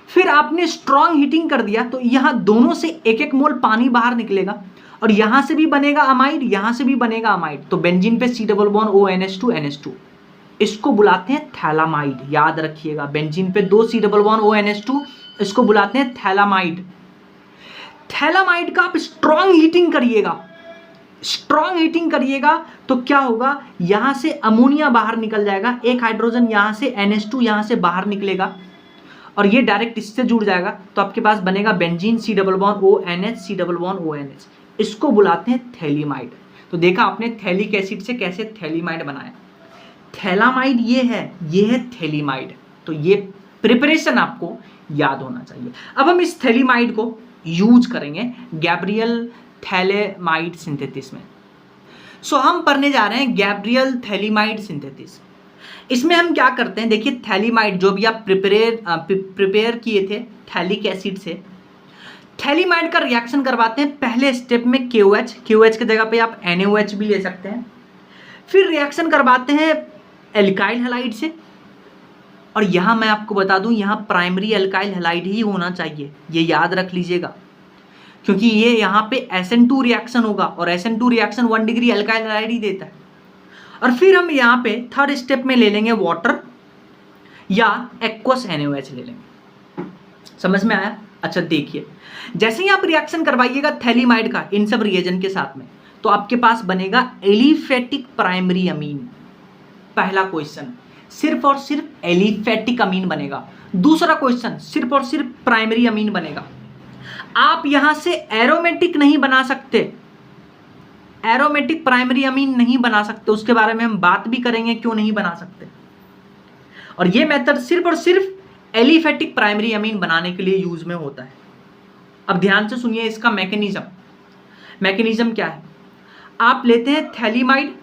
फिर आपने स्ट्रॉन्ग हीटिंग कर दिया तो यहाँ दोनों से 1-1 मोल पानी बाहर निकलेगा, और यहाँ से भी बनेगा अमाइड, यहाँ से भी बनेगा अमाइड, तो बेंजीन पे C double bond ONH2 NH2, इसको बुलाते हैं थैलामाइड। याद रखिएगा, बेंजीन पे 2 C डबल बॉन्ड ONH2, इसको बुलाते हैं थैलामाइड। थैलामाइड का आप स्ट्रॉन्ग हीटिंग करिएगा तो क्या होगा, यहाँ से अमोनिया बाहर निकल जाएगा, एक हाइड्रोजन यहाँ से NH2 यहाँ से बाहर निकलेगा, और ये डायरेक्ट इससे जुड़ जाएगा, तो आपके पास बनेगा benzene C double bond ONH C double bond ONH, इसको बुलाते हैं थैलीमाइड। तो देखा आपने थैलिक एसिड से कैसे थैलीमाइड बनाया। थैलामाइड ये है थैलीमाइड। तो ये प्रिपरेशन आपको याद होना चाहिए। अब हम इस थैलीमाइड को यूज करेंगे गैब्रियल थैलेमाइड सिंथेसिस में। सो हम पढ़ने जा रहे हैं गैब्रियल थैलीमाइड सिंथेसिस। इसमें हम क्या करते हैं, देखिए थैलीमाइड जो भी आप प्रिपेयर किए थे थैलिक एसिड से, थैलीमाइड का रिएक्शन करवाते हैं पहले स्टेप में KOH की जगह पे आप NaOH भी ले सकते हैं। फिर रिएक्शन करवाते हैं एल्काइल हैलाइड से, और यहाँ मैं आपको बता दूँ यहाँ प्राइमरी एल्काइल हैलाइड ही होना चाहिए, ये याद रख लीजिएगा, क्योंकि ये यहाँ पे SN2 रिएक्शन होगा, और SN2 reaction 1 degree alkyl halide ही देता है। और फिर हम यहाँ पे थर्ड स्टेप में ले लेंगे वाटर या एक्वस NaOH ले लेंगे। समझ में आया? अच्छा देखिए, जैसे ही आप रिएक्शन करवाइएगा थैलीमाइड का इन सब रिएजेंट के साथ में, तो आपके पास बनेगा एलिफेटिक प्राइमरी अमीन। पहला क्वेश्चन सिर्फ और सिर्फ एलिफेटिक अमीन बनेगा। दूसरा क्वेश्चन सिर्फ और सिर्फ प्राइमरी अमीन बनेगा। आप यहां से एरोमेटिक नहीं बना सकते, एरोमेटिक प्राइमरी अमीन नहीं बना सकते, उसके बारे में हम बात भी करेंगे क्यों नहीं बना सकते। और ये मेथड सिर्फ और सिर्फ एलिफेटिक प्राइमरी अमीन बनाने के लिए यूज में होता है। अब ध्यान से सुनिए इसका मैकेनिज्म क्या है। आप लेते हैं थैलीमाइड,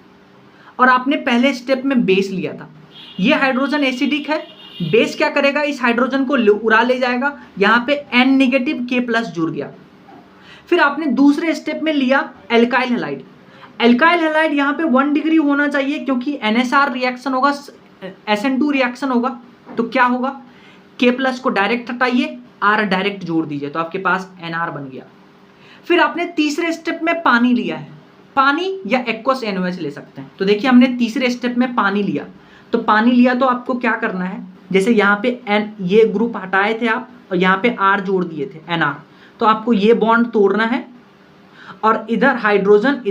और आपने पहले स्टेप में बेस लिया था, ये हाइड्रोजन एसिडिक है, बेस क्या करेगा, इस हाइड्रोजन को उड़ा ले जाएगा, यहाँ पे N नेगेटिव K+ जुड़ गया। फिर आपने दूसरे स्टेप में लिया एल्काइल हैलाइड। एल्काइल हैलाइड यहाँ पे 1 डिग्री होना चाहिए, क्योंकि NSR रिएक्शन होगा, SN2 रिएक्शन होगा, तो क्या होगा, K+ को डायरेक्ट हटाइए, R डायरेक्ट जोड़ दीजिए, तो आपके पास NR बन गया। फिर आपने तीसरे स्टेप में पानी लिया है, पानी या एक्वस NaOH ले सकते हैं। तो देखिए हमने तीसरे स्टेप में पानी लिया, तो आपको क्या करना है, जैसे यहाँ पे N ये ग्रुप हटाए थे आप, और यहाँ पे R जोड़ दिए थे NR, तो आपको ये बॉन्ड तोड़ना है, और इधर हाइड्रोजन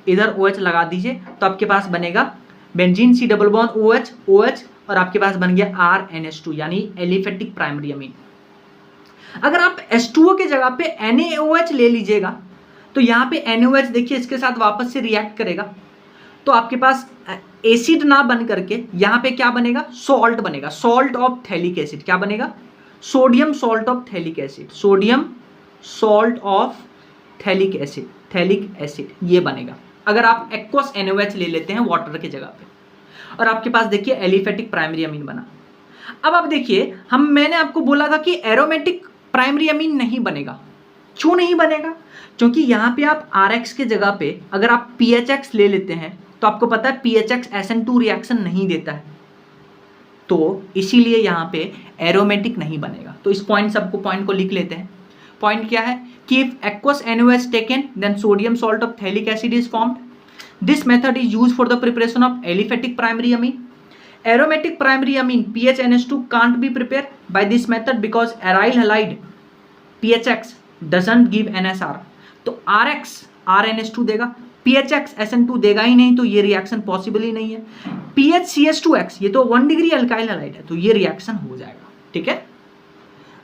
इधर OH लगा दीजिए, तो आपके पास बनेगा benzene C double bond OH, और आपके पास बन गया RNH2 यानी एलिफेटिक प्राइमरी अमीन। अगर आप H2O के जगह पे NaOH ले लीजिएगा, तो यहाँ पे NaOH देखिए इसके साथ वापस से रिएक्ट करेगा, तो आपके पास एसिड ना बन करके यहाँ पे क्या बनेगा, सॉल्ट बनेगा, सॉल्ट ऑफ थैलिक एसिड। क्या बनेगा, sodium salt of phthalic acid, sodium salt of phthalic acid ये बनेगा, अगर आप एक्वस NaOH ले लेते हैं वाटर के जगह पे। और आपके पास देखिए एलिफेटिक प्राइमरी अमीन बना। अब आप देखिए मैंने आपको बोला था कि एरोमेटिक प्राइमरी अमीन नहीं बनेगा। क्यों नहीं बनेगा? क्योंकि यहाँ पे आप RX के जगह पे अगर आप PHX ले लेते हैं तो आपको पता है PHX SN2 रिएक्शन नहीं देता है, तो इसीलिए यहाँ पे एरोमेटिक नहीं बनेगा। तो इस पॉइंट को लिख लेते हैं। पॉइंट क्या है कि if aqueous NaOH taken then sodium salt of phthalic acid is formed. This method is used for the preparation of aliphatic primary amine. Aromatic primary amine PHNH2 can't be prepared by this method because aryl halide PHX doesn't give NSR. तो RX RNH2 देगा, PHX SN2 देगा ही नहीं, तो ये reaction possible ही नहीं है। PHCH2X ये तो 1 डिग्री अल्काइल हैलाइड है, तो ये रिएक्शन हो जाएगा। ठीक है,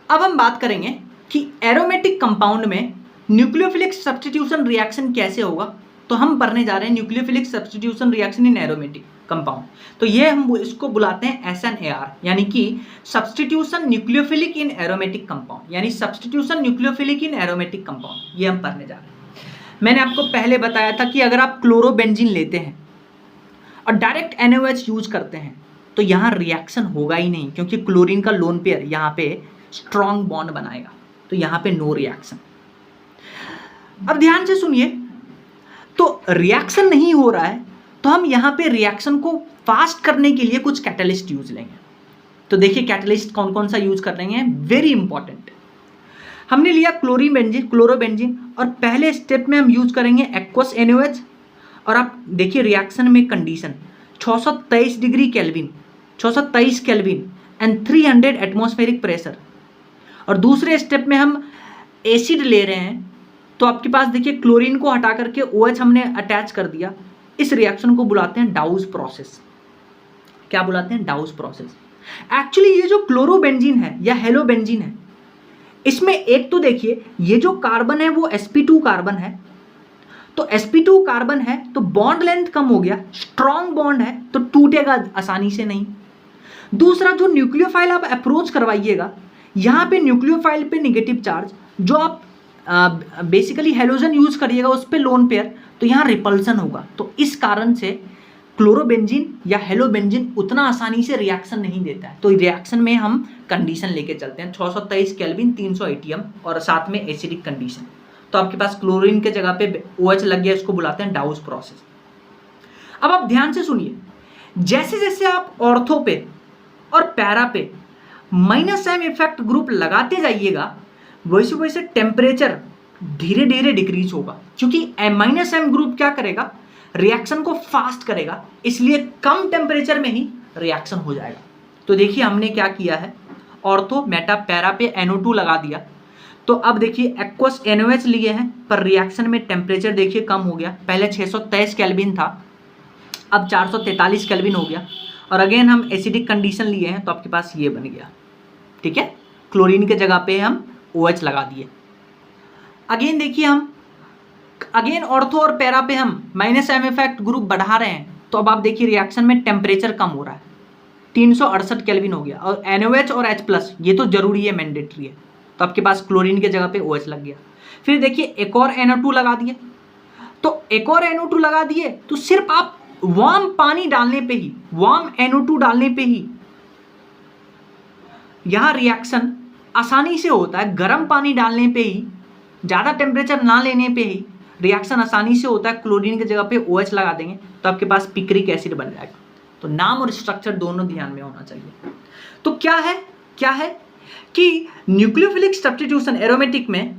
अब हम बात करेंगे कि एरोमेटिक कंपाउंड में न्यूक्लियोफिलिक सब्स्टिट्यूशन रिएक्शन कैसे होगा। तो हम पढ़ने जा रहे हैं nucleophilic substitution reaction in aromatic compound. तो ये हम इसको बुलाते हैं SNAR, यानी कि सब्स्टिट्यूशन न्यूक्लियोफिलिक इन एरोमेटिक कंपाउंड, यानी सब्स्टिट्यूशन न्यूक्लियोफिलिक इन एरोमेटिक कंपाउंड, ये हम पढ़ने जा रहे हैं। मैंने आपको पहले बताया था कि अगर आप क्लोरोबेंजीन लेते हैं और डायरेक्ट NaOH यूज करते हैं तो यहाँ रिएक्शन होगा ही नहीं, क्योंकि क्लोरीन का लोन पेयर यहाँ पे स्ट्रॉन्ग बॉन्ड बनाएगा, तो यहाँ पे नो रिएक्शन। अब ध्यान से सुनिए, तो रिएक्शन नहीं हो रहा है तो हम यहाँ पे रिएक्शन को फास्ट करने के लिए कुछ कैटलिस्ट यूज लेंगे। तो देखिए कैटलिस्ट कौन कौन सा यूज कर रहे हैं, वेरी इंपॉर्टेंट। हमने लिया क्लोरोबेंजीन और पहले स्टेप में हम यूज करेंगे एक्वस NaOH। और आप देखिए रिएक्शन में condition 623 degree kelvin, 623 kelvin and 300 atmospheric pressure. और दूसरे स्टेप में हम एसिड ले रहे हैं, तो आपके पास देखिए क्लोरीन को हटा करके OH हमने अटैच कर दिया। इस रिएक्शन को बुलाते हैं डाउस प्रोसेस। क्या बुलाते हैं? डाउस प्रोसेस। एक्चुअली ये जो क्लोरोबेंजीन है या हेलोबेंजीन है, इसमें एक तो देखिए ये जो कार्बन है वो sp2 कार्बन है, तो sp2 कार्बन है तो बॉन्ड लेंथ कम हो गया, स्ट्रॉन्ग बॉन्ड है तो टूटेगा आसानी से नहीं। दूसरा, जो न्यूक्लियोफाइल आप अप्रोच करवाइएगा, यहाँ पे न्यूक्लियोफाइल पे नेगेटिव चार्ज, जो आप बेसिकली हेलोजन यूज करिएगा उस पर लोन पेयर, तो यहाँ रिपल्सन होगा। तो इस कारण से क्लोरोबेंजीन या हेलोबेंजीन उतना आसानी से रिएक्शन नहीं देता है। तो रिएक्शन में हम कंडीशन लेके चलते हैं 623 केल्विन 300 ATM और साथ में एसिडिक कंडीशन। तो आपके पास क्लोरीन के जगह पे OH लग गया, इसको बुलाते हैं डाउस प्रोसेस। अब आप ध्यान से सुनिए, जैसे जैसे आप ऑर्थो पे और पैरा पे -m इफेक्ट ग्रुप लगाते जाइएगा, वैसे वैसे टेम्परेचर धीरे धीरे डिक्रीज होगा, क्योंकि -m ग्रुप क्या करेगा, रिएक्शन को फास्ट करेगा, इसलिए कम टेम्परेचर में ही रिएक्शन हो जाएगा। तो देखिए हमने क्या किया है, ऑर्थो मेटा पैरा पे NO2 लगा दिया, तो अब देखिए एक्वस NaOH लिए हैं, पर रिएक्शन में टेम्परेचर देखिए कम हो गया। पहले 623 केल्विन था, अब 443 केल्विन हो गया। और अगेन हम एसिडिक कंडीशन लिए हैं, तो आपके पास ये बन गया। ठीक है, क्लोरीन के जगह पे हम OH लगा दिए। अगेन देखिए हम अगेन ऑर्थो और पैरा पे हम -m इफेक्ट ग्रुप बढ़ा रहे हैं, तो अब आप देखिए रिएक्शन में टेम्परेचर कम हो रहा है, 368 केल्विन हो गया। और NaOH और H+ ये तो जरूरी है, मैंडेटरी है, तो आपके पास क्लोरीन के जगह पे OH लग गया। फिर देखिए एक और NO2 लगा दिए, तो एक और NO2 लगा दिए, तो सिर्फ आप वार्म पानी डालने पे ही, वार्म NO2 डालने पे ही यहाँ रिएक्शन आसानी से होता है। गर्म पानी डालने पे ही, ज़्यादा टेम्परेचर ना लेने पे ही रिएक्शन आसानी से होता है। क्लोरीन की जगह पे OH लगा देंगे तो आपके पास पिक्रिक एसिड बन जाएगा। तो नाम और स्ट्रक्चर दोनों ध्यान में होना चाहिए। तो क्या है कि न्यूक्लियोफिलिक सब्स्टिट्यूशन एरोमेटिक में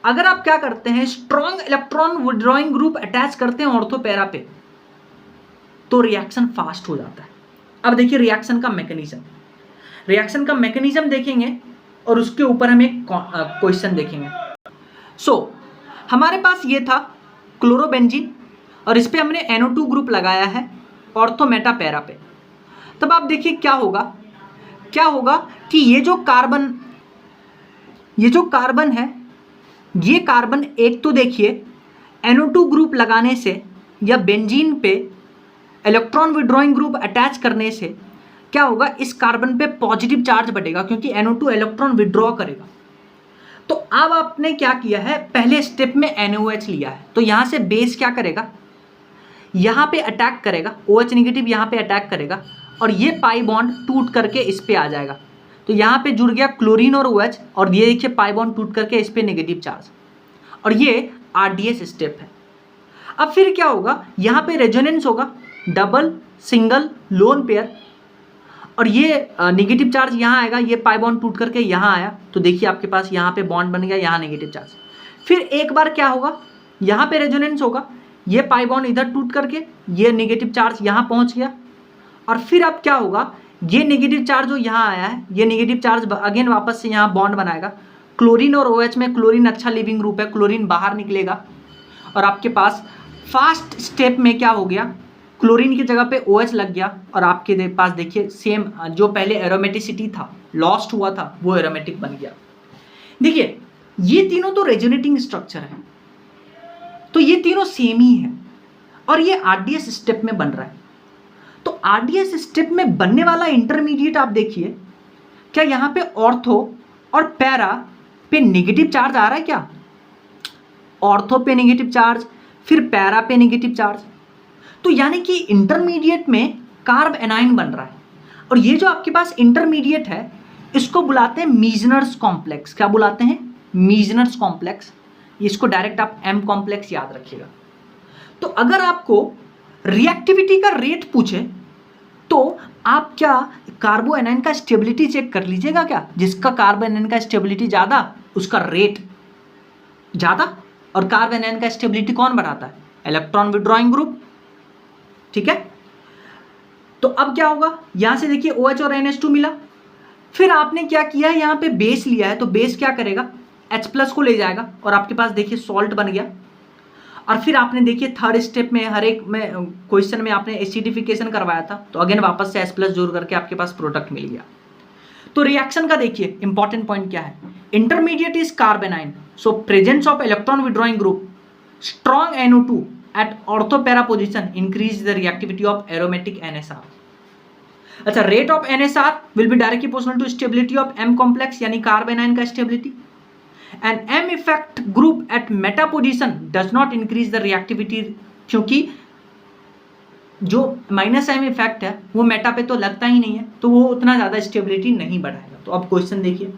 अगर आप क्या करते हैं, strong electron withdrawing group attach करते हैं ऑर्थो पैरा पे, तो रिएक्शन फास्ट हो जाता है। अब देखिए रिएक्शन का मैकेनिज्म देखेंगे और उसके ऊपर हम एक क्वेश्चन देखेंगे। हमारे पास ये था क्लोरोबेंजीन और इस पे हमने NO2 ग्रुप लगाया है ऑर्थो मेटा पैरा पे। तब आप देखिए क्या होगा कि ये जो कार्बन है, ये कार्बन एक तो देखिए NO2 ग्रुप लगाने से या बेंजीन पे इलेक्ट्रॉन विड्रॉइंग ग्रुप अटैच करने से क्या होगा, इस कार्बन पे पॉजिटिव चार्ज बढ़ेगा, क्योंकि NO2 इलेक्ट्रॉन विड्रॉ करेगा। तो अब आपने क्या किया है, पहले स्टेप में NaOH लिया है, तो यहां से बेस क्या करेगा, यहाँ पे अटैक करेगा, OH नेगेटिव यहाँ पे अटैक करेगा और ये पाई बॉन्ड टूट करके इस पे आ जाएगा। तो यहाँ पे जुड़ गया क्लोरीन और OH और ये देखिए पाई बॉन्ड टूट करके इस पे नेगेटिव चार्ज, और ये RDS स्टेप है। अब फिर क्या होगा, यहाँ पे रेजोनेंस होगा, डबल, सिंगल, लोन पेयर, और ये नेगेटिव चार्ज यहाँ आएगा, ये पाई बॉन्ड टूट करके यहाँ आया, तो देखिए आपके पास यहाँ पे बॉन्ड बन गया, यहाँ नेगेटिव चार्ज। फिर एक बार क्या होगा, यहाँ पे रेजोनेंस होगा, ये पाई बॉन्ड इधर टूट करके ये नेगेटिव चार्ज यहाँ पहुँच गया, और फिर अब क्या होगा, ये नेगेटिव चार्ज जो यहाँ आया है, ये नेगेटिव चार्ज अगेन वापस से यहाँ बॉन्ड बनाएगा। क्लोरीन और OH में क्लोरीन अच्छा लिविंग ग्रुप है, क्लोरीन बाहर निकलेगा और आपके पास फर्स्ट स्टेप में क्या हो गया, क्लोरीन की जगह पे OH लग गया और आपके पास देखिए सेम जो पहले एरोमेटिसिटी था, लॉस्ट हुआ था, वो एरोमेटिक बन गया। देखिए ये तीनों तो रेजोनेटिंग स्ट्रक्चर है, तो ये तीनों सेम ही है और ये RDS स्टेप में बन रहा है। तो RDS स्टेप में बनने वाला इंटरमीडिएट आप देखिए, क्या यहाँ पे ऑर्थो और पैरा पे नेगेटिव चार्ज आ रहा है क्या? ऑर्थो पे नेगेटिव चार्ज, फिर पैरा पे नेगेटिव चार्ज, तो यानी कि इंटरमीडिएट में कार्ब एनाइन बन रहा है। और ये जो आपके पास इंटरमीडिएट है इसको बुलाते हैं मीजनर्स कॉम्प्लेक्स। क्या बुलाते हैं? मीजनर्स कॉम्प्लेक्स। इसको डायरेक्ट आप M कॉम्प्लेक्स याद रखिएगा। तो अगर आपको रिएक्टिविटी का रेट पूछे तो आप क्या कार्बो एनाइन का स्टेबिलिटी चेक कर लीजिएगा क्या? जिसका कार्बो एनाइन का स्टेबिलिटी ज़्यादा उसका रेट ज़्यादा, और कार्बो एनाइन का स्टेबिलिटी कौन बढ़ाता है? Electron withdrawing group. ठीक है, तो अब क्या होगा, यहां से देखिए OH और NH2 मिला, फिर आपने क्या किया है, यहाँ पे बेस लिया है, तो बेस क्या करेगा, H+ को ले जाएगा और आपके पास देखिए सॉल्ट बन गया। और फिर आपने देखिए थर्ड स्टेप में हर एक में क्वेश्चन में आपने एसिडिफिकेशन करवाया था, तो अगेन वापस से H+ जोड़ करके आपके पास प्रोडक्ट मिल गया। तो रिएक्शन का देखिए इंपॉर्टेंट पॉइंट क्या है, intermediate is कार्बेनाइन, so presence of electron withdrawing group strong NO2 at orthopara position increase the reactivity of aromatic NSR. अच्छा, rate of NSR will be directly proportional to stability of M complex यानी कार्बेनाइन का stability, and M effect group at meta position does not increase the reactivity, क्योंकि जो -M effect है वो Meta पे तो लगता ही नहीं है, तो वो उतना ज़्यादा स्टेबिलिटी नहीं बढ़ाएगा। तो अब क्वेश्चन देखिए,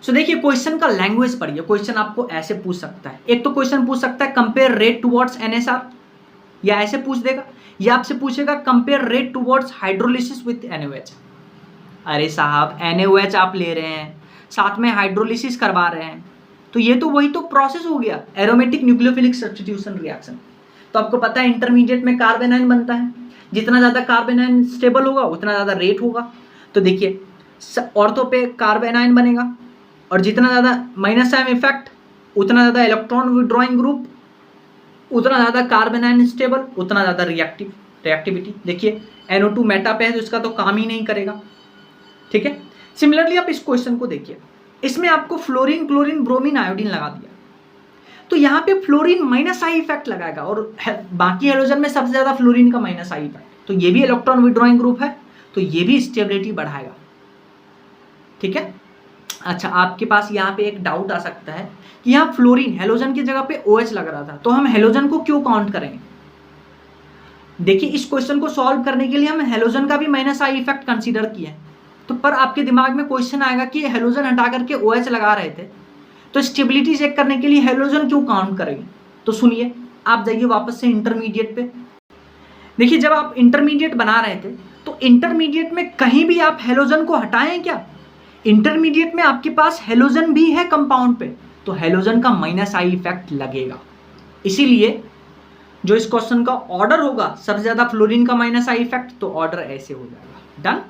सो देखिए क्वेश्चन का लैंग्वेज पढ़िए। क्वेश्चन आपको ऐसे पूछ सकता है, एक तो क्वेश्चन पूछ सकता है कंपेयर रेट टुवर्ड्स NSR, या ऐसे पूछ देगा, या आपसे पूछेगा compare rate towards hydrolysis with NaOH। अरे साहब NaOH आप ले रहे हैं, साथ में हाइड्रोलिसिस करवा रहे हैं, तो ये तो वही तो प्रोसेस हो गया, एरोमेटिक न्यूक्लियोफिलिक सब्स्टिट्यूशन रिएक्शन। तो आपको पता है इंटरमीडिएट में कार्बेनाइन बनता है, जितना ज़्यादा कार्बेनाइन स्टेबल होगा उतना ज़्यादा रेट होगा। तो देखिए ऑर्थो पे कार्बेनाइन बनेगा, और जितना ज़्यादा -M इफेक्ट उतना ज़्यादा इलेक्ट्रॉन विड्रॉइंग ग्रुप, उतना ज़्यादा कार्बेनाइन स्टेबल, उतना ज़्यादा रिएक्टिविटी। देखिए NO2 मेटा पे है तो इसका तो काम ही नहीं करेगा। ठीक है, सिमिलरली आप इस क्वेश्चन को देखिए, इसमें आपको फ्लोरीन, क्लोरीन, ब्रोमीन, आयोडीन लगा दिया, तो यहाँ पे फ्लोरीन -I इफेक्ट लगाएगा, और बाकी हेलोजन में सबसे ज़्यादा फ्लोरीन का -I इफेक्ट, तो ये भी इलेक्ट्रॉन विड्रॉइंग ग्रुप है, तो ये भी स्टेबिलिटी बढ़ाएगा। ठीक है, अच्छा आपके पास यहाँ पे एक डाउट आ सकता है कि यहाँ फ्लोरीन हेलोजन की जगह पे OH लग रहा था, तो हम हेलोजन को क्यों काउंट करेंगे? देखिए इस क्वेश्चन को सॉल्व करने के लिए हम हेलोजन का भी -I इफेक्ट कंसीडर किए हैं, तो पर आपके दिमाग में क्वेश्चन आएगा कि हेलोजन हटा करके OH लगा रहे थे, तो स्टेबिलिटी चेक करने के लिए हेलोजन क्यों काउंट करेंगे? तो सुनिए, आप जाइए वापस से इंटरमीडिएट पे। देखिए जब आप इंटरमीडिएट बना रहे थे तो इंटरमीडिएट में कहीं भी आप हेलोजन को हटाएं क्या? इंटरमीडिएट में आपके पास हेलोजन भी है कंपाउंड पे, तो हेलोजन का -I इफेक्ट लगेगा। इसीलिए जो इस क्वेश्चन का ऑर्डर होगा, सबसे ज्यादा फ्लोरीन का -I इफेक्ट, तो ऑर्डर ऐसे हो जाएगा। डन।